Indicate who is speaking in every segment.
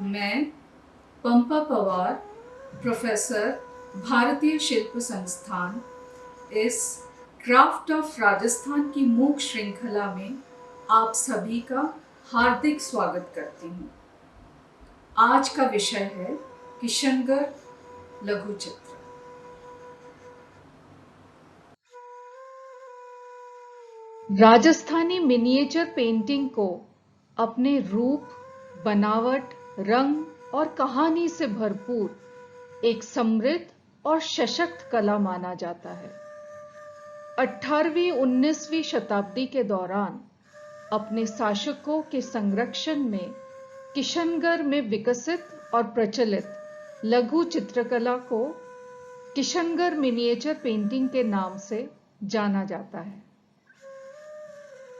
Speaker 1: मैं पंपा पवार, प्रोफेसर, भारतीय शिल्प संस्थान, इस क्राफ्ट ऑफ राजस्थान की मूक श्रृंखला में आप सभी का हार्दिक स्वागत करती हूँ। आज का विषय है किशनगढ़ लघु चित्र। राजस्थानी मिनिएचर पेंटिंग को अपने रूप, बनावट, रंग और कहानी से भरपूर एक समृद्ध और सशक्त कला माना जाता है। 18वीं-19वीं शताब्दी के दौरान अपने शासकों के संरक्षण में किशनगढ़ में विकसित और प्रचलित लघु चित्रकला को किशनगढ़ मिनिएचर पेंटिंग के नाम से जाना जाता है।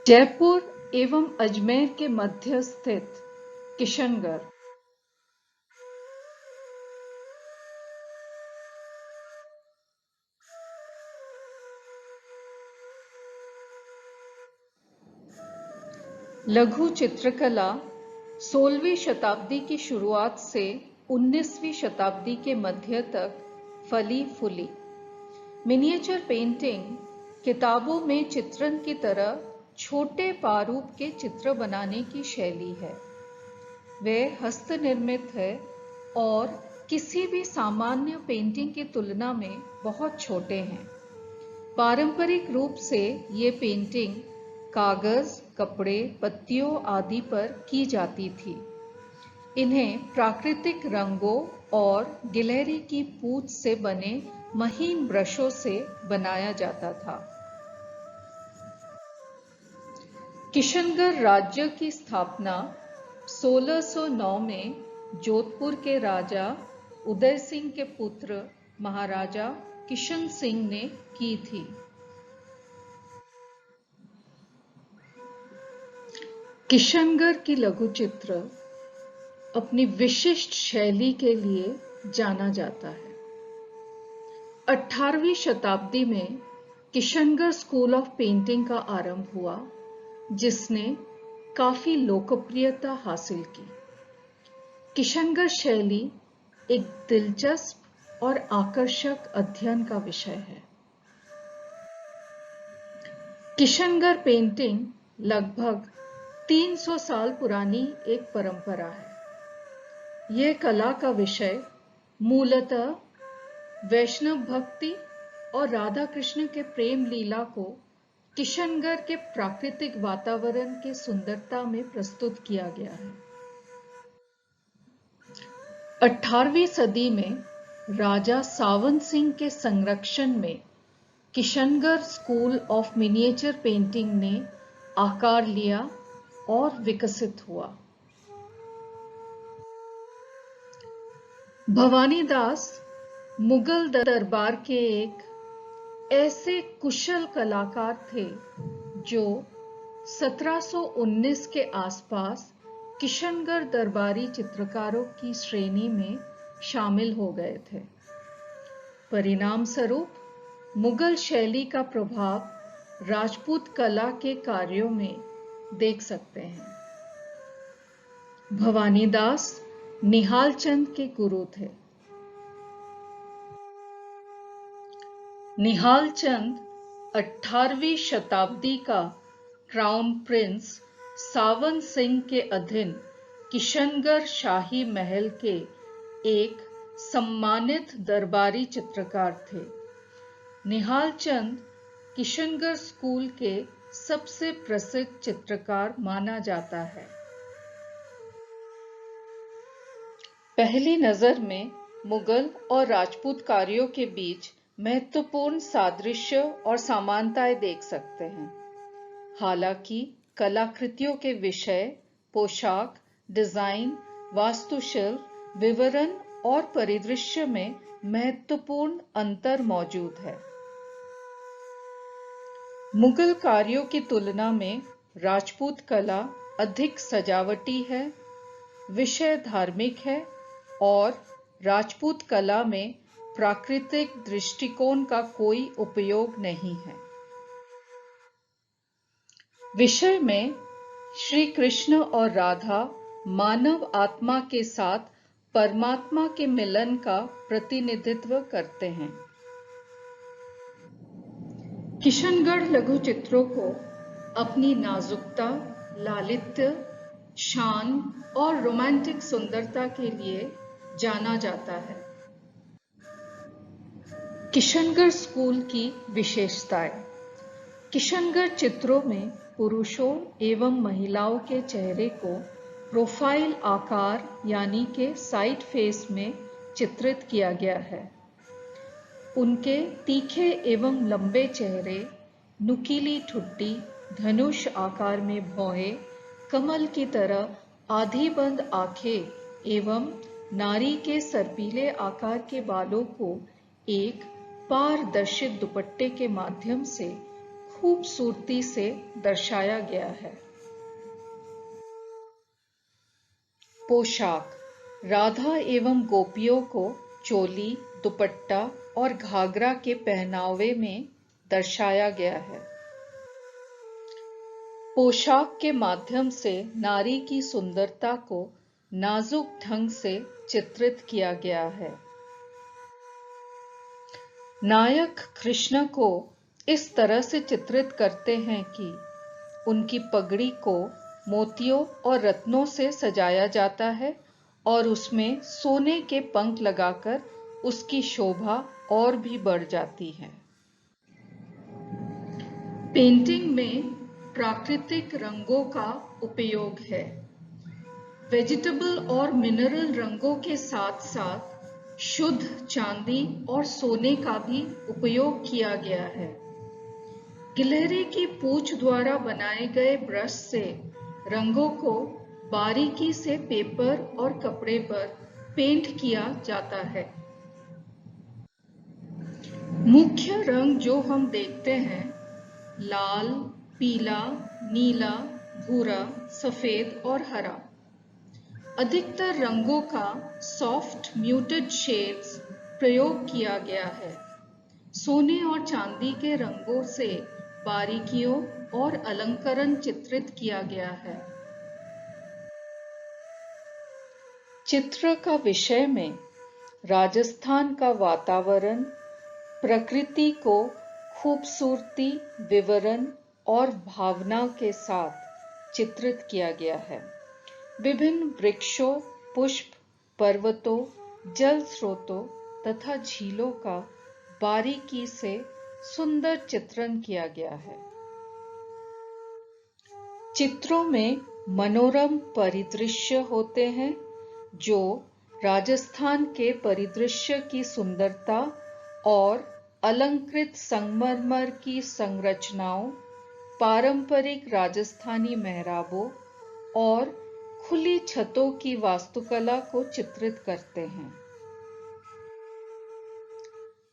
Speaker 1: जयपुर एवं अजमेर के मध्य स्थित किशनगढ़ लघु चित्रकला 16वीं शताब्दी की शुरुआत से 19वीं शताब्दी के मध्य तक फली फूली। मिनिएचर पेंटिंग किताबों में चित्रण की तरह छोटे प्रारूप के चित्र बनाने की शैली है। वे हस्त निर्मित है और किसी भी सामान्य पेंटिंग की तुलना में बहुत छोटे हैं। पारंपरिक रूप से ये पेंटिंग कागज, कपड़े, पत्तियों आदि पर की जाती थी। इन्हें प्राकृतिक रंगों और गिलहरी की पूंछ से बने महीन ब्रशों से बनाया जाता था। किशनगढ़ राज्य की स्थापना 1609 में जोधपुर के राजा उदय सिंह के पुत्र महाराजा किशन सिंह ने की थी। किशनगढ़ की लघु चित्र अपनी विशिष्ट शैली के लिए जाना जाता है। 18वीं शताब्दी में किशनगढ़ स्कूल ऑफ पेंटिंग का आरंभ हुआ, जिसने काफी लोकप्रियता हासिल की। किशनगढ़ शैली एक दिलचस्प और आकर्षक अध्ययन का विषय है। किशनगढ़ पेंटिंग लगभग 300 साल पुरानी एक परंपरा है। यह कला का विषय मूलतः वैष्णव भक्ति और राधा कृष्ण के प्रेम लीला को किशनगढ़ के प्राकृतिक वातावरण के सुंदरता में प्रस्तुत किया गया है। 18वीं सदी में राजा सावन सिंह के संरक्षण में Kishangarh school of miniature painting ने आकार लिया और विकसित हुआ। भवानी दास मुगल दरबार के एक ऐसे कुशल कलाकार थे जो 1719 के आसपास किशनगढ़ दरबारी चित्रकारों की श्रेणी में शामिल हो गए थे। परिणाम स्वरूप मुगल शैली का प्रभाव राजपूत कला के कार्यों में देख सकते हैं। भवानी दास निहाल चंद के गुरु थे। निहाल चंद 18वीं शताब्दी का क्राउन प्रिंस सावन सिंह के अधीन किशनगढ़ शाही महल के एक सम्मानित दरबारी चित्रकार थे। निहाल चंद किशनगढ़ स्कूल के सबसे प्रसिद्ध चित्रकार माना जाता है। पहली नजर में मुगल और राजपूत कार्यों के बीच महत्वपूर्ण सादृश्य और समानताएं देख सकते हैं। हालांकि कलाकृतियों के विषय, पोशाक, डिजाइन, वास्तुशिल्प, विवरण और परिदृश्य में महत्वपूर्ण अंतर मौजूद है। मुगल कार्यों की तुलना में राजपूत कला अधिक सजावटी है, विषय धार्मिक है और राजपूत कला में प्राकृतिक दृष्टिकोण का कोई उपयोग नहीं है। विषय में श्री कृष्ण और राधा मानव आत्मा के साथ परमात्मा के मिलन का प्रतिनिधित्व करते हैं। किशनगढ़ लघु चित्रों को अपनी नाजुकता, लालित्य, शान और रोमांटिक सुंदरता के लिए जाना जाता है। किशनगढ़ स्कूल की विशेषताएं। किशनगढ़ चित्रों में पुरुषों एवं महिलाओं के चेहरे को प्रोफाइल आकार यानी के साइड फेस में चित्रित किया गया है। उनके तीखे एवं लंबे चेहरे, नुकीली ठुड्डी, धनुष आकार में भौहें, कमल की तरह आधी बंद आंखें एवं नारी के सर्पीले आकार के बालों को एक पारदर्शित दुपट्टे के माध्यम से खूबसूरती से दर्शाया गया है। पोशाक। राधा एवं गोपियों को चोली, दुपट्टा और घाघरा के पहनावे में दर्शाया गया है। पोशाक के माध्यम से नारी की सुंदरता को नाजुक ढंग से चित्रित किया गया है। नायक कृष्ण को इस तरह से चित्रित करते हैं कि उनकी पगड़ी को मोतियों और रत्नों से सजाया जाता है और उसमें सोने के पंख लगाकर उसकी शोभा और भी बढ़ जाती है। पेंटिंग में प्राकृतिक रंगों का उपयोग है। वेजिटेबल और मिनरल रंगों के साथ साथ शुद्ध चांदी और सोने का भी उपयोग किया गया है। गिलहरी की पूंछ द्वारा बनाए गए ब्रश से रंगों को बारीकी से पेपर और कपड़े पर पेंट किया जाता है। मुख्य रंग जो हम देखते हैं लाल, पीला, नीला, भूरा, सफेद और हरा। अधिकतर रंगों का सॉफ्ट म्यूटेड शेड्स प्रयोग किया गया है। सोने और चांदी के रंगों से बारीकियों और अलंकरण चित्रित किया गया है। चित्र का विषय में राजस्थान का वातावरण, प्रकृति को खूबसूरती, विवरण और भावना के साथ चित्रित किया गया है। विभिन्न वृक्षों, पुष्प, पर्वतों, जल स्रोतों तथा झीलों का बारीकी से सुंदर चित्रण किया गया है। चित्रों में मनोरम परिदृश्य होते हैं जो राजस्थान के परिदृश्य की सुंदरता और अलंकृत संगमरमर की संरचनाओं, पारंपरिक राजस्थानी मेहराबों और खुली छतों की वास्तुकला को चित्रित करते हैं।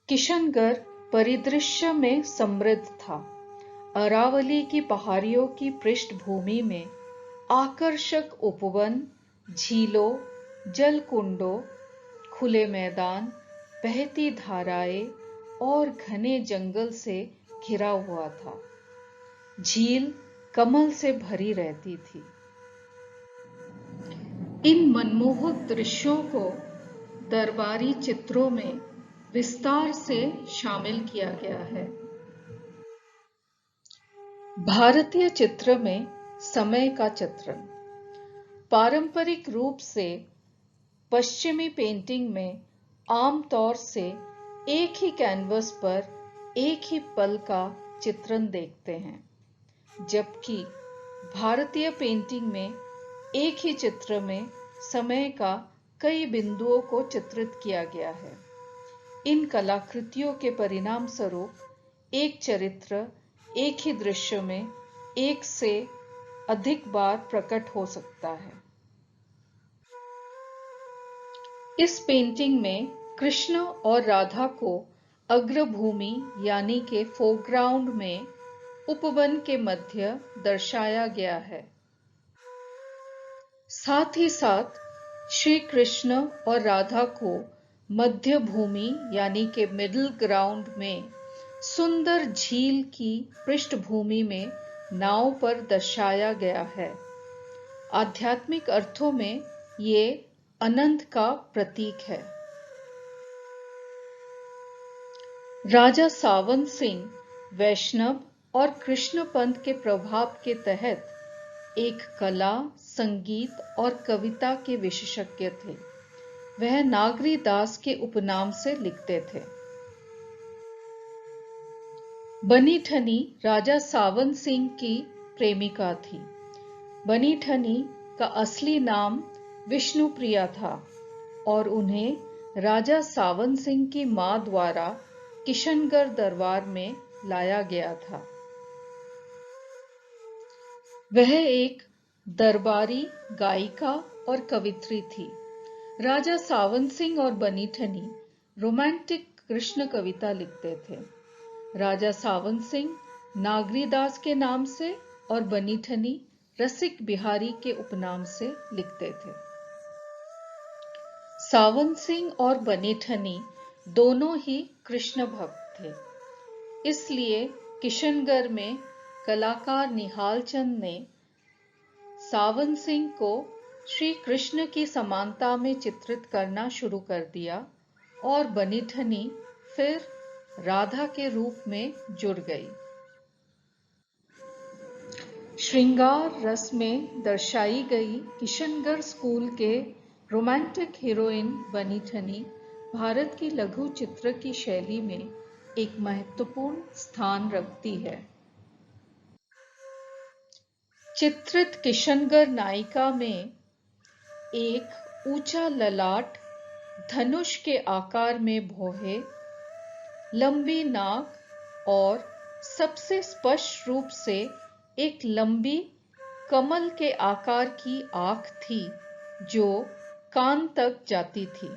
Speaker 1: किशनगढ़ परिदृश्य में समृद्ध था। अरावली की पहाड़ियों की पृष्ठभूमि में आकर्षक उपवन, झीलों, जलकुंडों, खुले मैदान, बहती धाराएं और घने जंगल से घिरा हुआ था। झील कमल से भरी रहती थी। इन मनमोहक दृश्यों को दरबारी चित्रों में विस्तार से शामिल किया गया है। भारतीय चित्र में समय का चित्रण। पारंपरिक रूप से पश्चिमी पेंटिंग में आमतौर से एक ही कैनवस पर एक ही पल का चित्रण देखते हैं, जबकि भारतीय पेंटिंग में एक ही चित्र में समय का कई बिंदुओं को चित्रित किया गया है। इन कलाकृतियों के परिणाम स्वरूप एक चरित्र एक ही दृश्य में एक से अधिक बार प्रकट हो सकता है। इस पेंटिंग में कृष्ण और राधा को अग्रभूमि यानी के फोरग्राउंड में उपवन के मध्य दर्शाया गया है। साथ ही साथ श्री कृष्ण और राधा को मध्य भूमि यानी के मिडिल ग्राउंड में सुंदर झील की पृष्ठभूमि में नाव पर दर्शाया गया है। आध्यात्मिक अर्थों में ये अनंत का प्रतीक है। राजा सावन सिंह वैष्णव और कृष्ण पंथ के प्रभाव के तहत एक कला, संगीत और कविता के विशेषज्ञ थे। वह नागरी दास के उपनाम से लिखते थे। बनीठनी राजा सावन सिंह की प्रेमिका थी। बनीठनी का असली नाम विष्णुप्रिया था और उन्हें राजा सावन सिंह की मां द्वारा किशनगढ़ दरबार में लाया गया था। वह एक दरबारी गायिका और कवित्री थी। राजा सावन सिंह और बनीठनी रोमांटिक कृष्ण कविता लिखते थे। राजा सावन सिंह नागरीदास के नाम से और बनीठनी रसिक बिहारी के उपनाम से लिखते थे। सावन सिंह और बनीठनी दोनों ही कृष्ण भक्त थे। इसलिए किशनगढ़ में कलाकार निहाल चंद ने सावन सिंह को श्री कृष्ण की समानता में चित्रित करना शुरू कर दिया और बनीठनी फिर राधा के रूप में जुड़ गई। श्रृंगार रस में दर्शाई गई किशनगढ़ स्कूल के रोमांटिक हीरोइन बनीठनी भारत की लघु चित्र की शैली में एक महत्वपूर्ण स्थान रखती है। चित्रित किशनगढ़ नायिका में एक ऊंचा ललाट, धनुष के आकार में भौहें, लंबी नाक और सबसे स्पष्ट रूप से एक लंबी कमल के आकार की आंख थी जो कान तक जाती थी।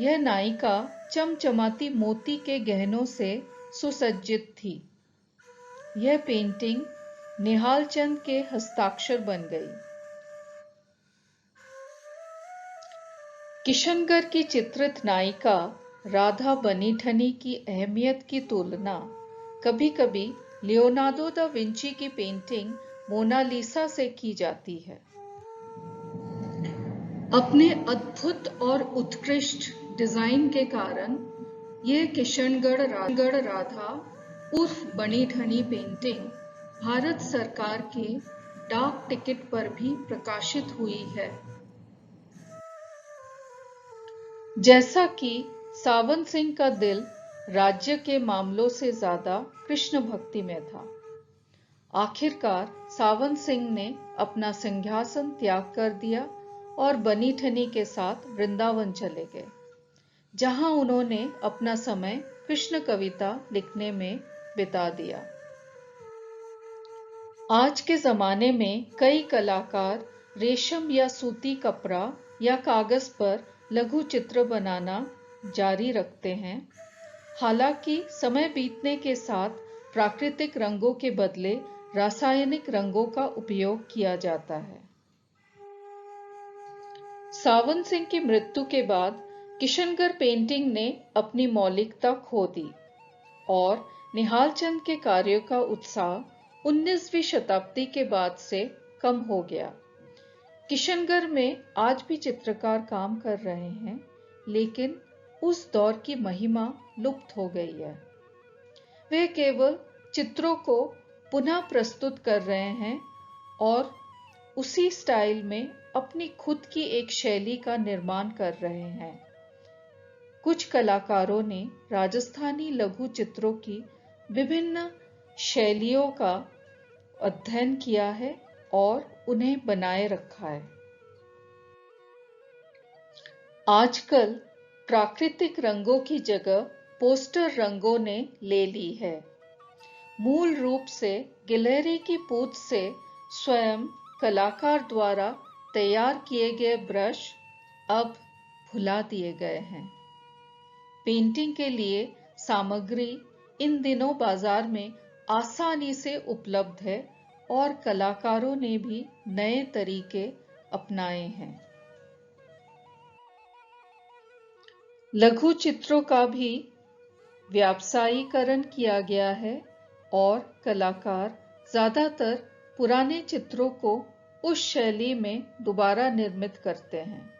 Speaker 1: यह नायिका चमचमाती मोती के गहनों से सुसज्जित थी। यह पेंटिंग निहाल चंद के हस्ताक्षर बन गई। किशनगढ़ की चित्रित नायिका राधा बनीठनी की अहमियत की तुलना कभी-कभी लियोनार्डो दा विंची की पेंटिंग मोनालिसा से की जाती है। अपने अद्भुत और उत्कृष्ट डिजाइन के कारण यह किशनगढ़ राधा उर्फ बनीठनी पेंटिंग भारत सरकार के डाक टिकट पर भी प्रकाशित हुई है। जैसा कि सावन सिंह का दिल राज्य के मामलों से ज्यादा कृष्ण भक्ति में था, आखिरकार सावन सिंह ने अपना सिंहासन त्याग कर दिया और बनीठनी के साथ वृंदावन चले गए, जहां उन्होंने अपना समय कृष्ण कविता लिखने में बिता दिया। आज के जमाने में कई कलाकार रेशम या सूती कपड़ा या कागज पर लघु चित्र बनाना जारी रखते हैं। हालांकि समय बीतने के साथ प्राकृतिक रंगों के बदले रासायनिक रंगों का उपयोग किया जाता है। सावन सिंह की मृत्यु के बाद किशनगढ़ पेंटिंग ने अपनी मौलिकता खो दी और निहाल चंद के कार्यों का उत्साह 19वीं शताब्दी के बाद से कम हो गया। किशनगढ़ में आज भी चित्रकार काम कर रहे हैं, लेकिन उस दौर की महिमा लुप्त हो गई है। वे केवल चित्रों को पुनः प्रस्तुत कर रहे हैं और उसी स्टाइल में अपनी खुद की एक शैली का निर्माण कर रहे हैं। कुछ कलाकारों ने राजस्थानी लघु चित्रों की विभिन्न शैलियों का अध्ययन किया है और उन्हें बनाए रखा है। आजकल प्राकृतिक रंगों की जगह पोस्टर रंगों ने ले ली है। मूल रूप से गिलहरी की पूंछ से स्वयं कलाकार द्वारा तैयार किए गए ब्रश अब भुला दिए गए हैं। पेंटिंग के लिए सामग्री इन दिनों बाजार में आसानी से उपलब्ध है और कलाकारों ने भी नए तरीके अपनाए हैं। लघु चित्रों का भी व्यावसायीकरण किया गया है और कलाकार ज्यादातर पुराने चित्रों को उस शैली में दोबारा निर्मित करते हैं।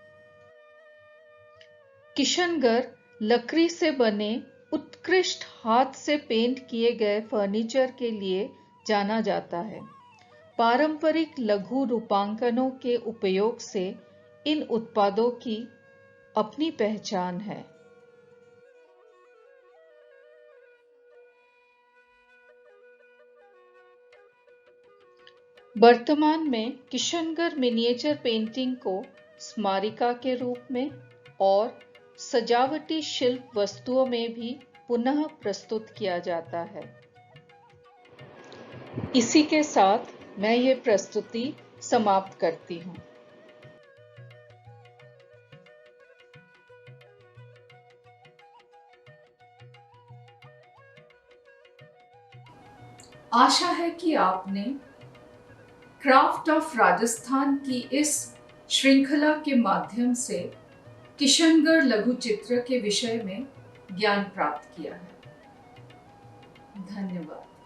Speaker 1: किशनगढ़ लकड़ी से बने उत्कृष्ट हाथ से पेंट किए गए फर्नीचर के लिए जाना जाता है। पारंपरिक लघु रूपांकनों के उपयोग से इन उत्पादों की अपनी पहचान है। वर्तमान में किशनगढ़ मिनिएचर पेंटिंग को स्मारिका के रूप में और सजावटी शिल्प वस्तुओं में भी पुनः प्रस्तुत किया जाता है। इसी के साथ मैं ये प्रस्तुति समाप्त करती हूँ। आशा है कि आपने क्राफ्ट ऑफ राजस्थान की इस श्रृंखला के माध्यम से किशनगढ़ लघु चित्र के विषय में ज्ञान प्राप्त किया है। धन्यवाद।